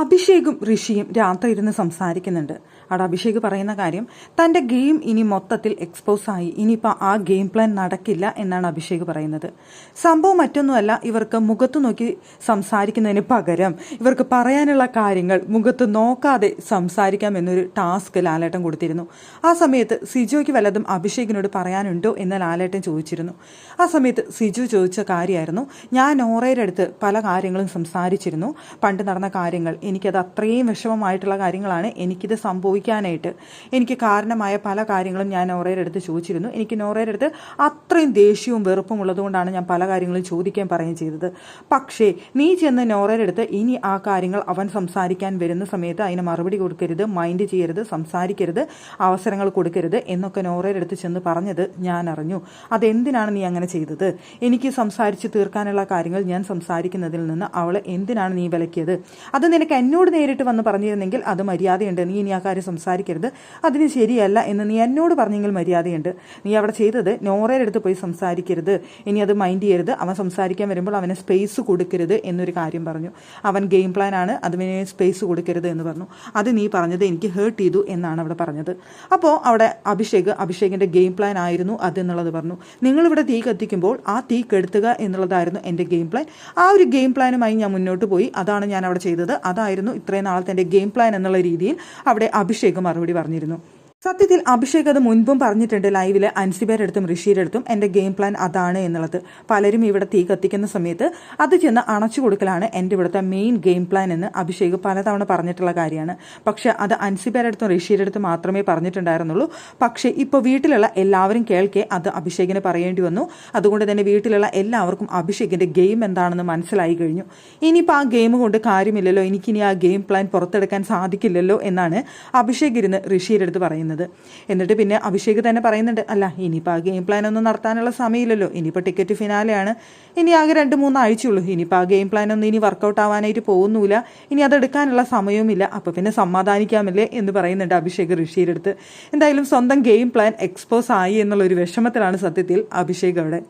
അഭിഷേകും ഋഷിയും രാത്രി ഇരുന്ന് സംസാരിക്കുന്നുണ്ട്. അവിടെ അഭിഷേക് പറയുന്ന കാര്യം തൻ്റെ ഗെയിം ഇനി മൊത്തത്തിൽ എക്സ്പോസ് ആയി, ഇനിയിപ്പോൾ ആ ഗെയിം പ്ലാൻ നടക്കില്ല എന്നാണ് അഭിഷേക് പറയുന്നത്. സംഭവം മറ്റൊന്നുമല്ല, ഇവർക്ക് മുഖത്ത് നോക്കി സംസാരിക്കുന്നതിന് പകരം ഇവർക്ക് പറയാനുള്ള കാര്യങ്ങൾ മുഖത്ത് നോക്കാതെ സംസാരിക്കാം എന്നൊരു ടാസ്ക് ലാലേട്ടൻ കൊടുത്തിരുന്നു. ആ സമയത്ത് സിജോയ്ക്ക് വല്ലതും അഭിഷേകിനോട് പറയാനുണ്ടോ എന്ന് ലാലേട്ടൻ ചോദിച്ചിരുന്നു. ആ സമയത്ത് സിജു ചോദിച്ച കാര്യമായിരുന്നു, ഞാൻ നോറയുടെ അടുത്ത് പല കാര്യങ്ങളും സംസാരിച്ചിരുന്നു. പണ്ട് നടന്ന കാര്യങ്ങൾ എനിക്കത് അത്രയും വിഷമമായിട്ടുള്ള കാര്യങ്ങളാണ്. എനിക്കിത് സംഭവിക്കാനായിട്ട് എനിക്ക് കാരണമായ പല കാര്യങ്ങളും ഞാൻ നോറയുടെ അടുത്ത് ചോദിച്ചിരുന്നു. എനിക്ക് നോറയുടെ അടുത്ത് അത്രയും ദേഷ്യവും വെറുപ്പും ഉള്ളതുകൊണ്ടാണ് ഞാൻ പല കാര്യങ്ങളും ചോദിക്കാൻ പറയുകയും ചെയ്തത്. പക്ഷേ നീ ചെന്ന് നോറയുടെ അടുത്ത് ഇനി ആ കാര്യങ്ങൾ അവൻ സംസാരിക്കാൻ വരുന്ന സമയത്ത് അതിന് മറുപടി കൊടുക്കരുത്, മൈൻഡ് ചെയ്യരുത്, സംസാരിക്കരുത്, അവസരങ്ങൾ കൊടുക്കരുത് എന്നൊക്കെ നോറയുടെ അടുത്ത് ചെന്ന് പറഞ്ഞത് ഞാൻ അറിഞ്ഞു. അതെന്തിനാണ് നീ അങ്ങനെ ചെയ്തത്? എനിക്ക് സംസാരിച്ച് തീർക്കാനുള്ള കാര്യങ്ങൾ ഞാൻ സംസാരിക്കുന്നതിൽ നിന്ന് അവളെ എന്തിനാണ് നീ വിലക്കിയത്? അത് നിനക്ക് എന്നോട് നേരിട്ട് വന്ന് പറഞ്ഞിരുന്നെങ്കിൽ അത് മര്യാദയുണ്ട്. നീ ഇനി ആ കാര്യം സംസാരിക്കരുത്, അതിന് ശരിയല്ല എന്ന് നീ എന്നോട് പറഞ്ഞെങ്കിൽ മര്യാദയുണ്ട്. നീ അവിടെ ചെയ്തത് നോറയുടെ അടുത്ത് പോയി സംസാരിക്കരുത്, ഇനി അത് മൈൻഡ് ചെയ്യരുത്, അവൻ സംസാരിക്കാൻ വരുമ്പോൾ അവന് സ്പേസ് കൊടുക്കരുത് എന്നൊരു കാര്യം പറഞ്ഞു. അവൻ ഗെയിം പ്ലാൻ ആണ്, അതിന് സ്പേസ് കൊടുക്കരുത് എന്ന് പറഞ്ഞു. അത് നീ പറഞ്ഞത് എനിക്ക് ഹേർട്ട് ചെയ്തു എന്നാണ് അവിടെ പറഞ്ഞത്. അപ്പോൾ അവിടെ അഭിഷേകിൻ്റെ ഗെയിം പ്ലാൻ ആയിരുന്നു അതെന്നുള്ളത് പറഞ്ഞു. നിങ്ങളിവിടെ തീ കത്തിക്കുമ്പോൾ ആ തീ കെടുത്തുക എന്നുള്ളതായിരുന്നു എൻ്റെ ഗെയിം പ്ലാൻ. ആ ഒരു ഗെയിം പ്ലാനുമായി ഞാൻ മുന്നോട്ട് പോയി, അതാണ് ഞാൻ അവിടെ ചെയ്തത്, അതായിരുന്നു ഇത്രയും നാളത്തെ എൻ്റെ ഗെയിം പ്ലാൻ എന്നുള്ള രീതിയിൽ അവിടെ അഭിഷേക് മറുപടി പറഞ്ഞിരുന്നു. സത്യത്തിൽ അഭിഷേക് അത് മുൻപും പറഞ്ഞിട്ടുണ്ട് ലൈവിൽ, അൻസിബയുടെ അടുത്തും ഋഷിയുടെ അടുത്തും എൻ്റെ ഗെയിം പ്ലാൻ അതാണ് എന്നുള്ളത്. പലരും ഇവിടെ തീ കത്തിക്കുന്ന സമയത്ത് അത് ചെന്ന് അണച്ചു കൊടുക്കലാണ് എൻ്റെ ഇവിടുത്തെ മെയിൻ ഗെയിം പ്ലാൻ എന്ന് അഭിഷേക് പലതവണ പറഞ്ഞിട്ടുള്ള കാര്യമാണ്. പക്ഷെ അത് അൻസിബയുടെ അടുത്തും ഋഷിയുടെ അടുത്തും മാത്രമേ പറഞ്ഞിട്ടുണ്ടായിരുന്നുള്ളൂ. പക്ഷേ ഇപ്പോൾ വീട്ടിലുള്ള എല്ലാവരും കേൾക്കെ അത് അഭിഷേകിന് പറയേണ്ടി വന്നു. അതുകൊണ്ട് തന്നെ വീട്ടിലുള്ള എല്ലാവർക്കും അഭിഷേകിൻ്റെ ഗെയിം എന്താണെന്ന് മനസ്സിലായി കഴിഞ്ഞു. ഇനിയിപ്പോൾ ആ ഗെയിം കൊണ്ട് കാര്യമില്ലല്ലോ, എനിക്കിനി ആ ഗെയിം പ്ലാൻ പുറത്തെടുക്കാൻ സാധിക്കില്ലല്ലോ എന്നാണ് അഭിഷേക് ഇരുന്ന് ഋഷിയുടെ അടുത്ത് പറയുന്നത്. എന്നിട്ട് പിന്നെ അഭിഷേക് തന്നെ പറയുന്നുണ്ട്, അല്ല ഇനിയിപ്പോൾ ആ ഗെയിം പ്ലാൻ ഒന്നും നടത്താനുള്ള സമയമില്ലല്ലോ, ഇനിയിപ്പോൾ ടിക്കറ്റ് ഫിനാലെയാണ്, ഇനി ആകെ 2-3 ആഴ്ചയുള്ളൂ, ഇനിയിപ്പോൾ ആ ഗെയിം പ്ലാൻ ഒന്നും ഇനി വർക്കൗട്ട് ആവാനായിട്ട് പോകുന്നില്ല, ഇനി അതെടുക്കാനുള്ള സമയവുമില്ല, അപ്പോൾ പിന്നെ സമാധാനിക്കാമല്ലേ എന്ന് പറയുന്നുണ്ട് അഭിഷേക് ഋഷിയുടെ അടുത്ത്. എന്തായാലും സ്വന്തം ഗെയിം പ്ലാൻ എക്സ്പോസ് ആയി എന്നുള്ളൊരു വിഷമത്തിലാണ് സത്യത്തിൽ അഭിഷേക് അവിടെ.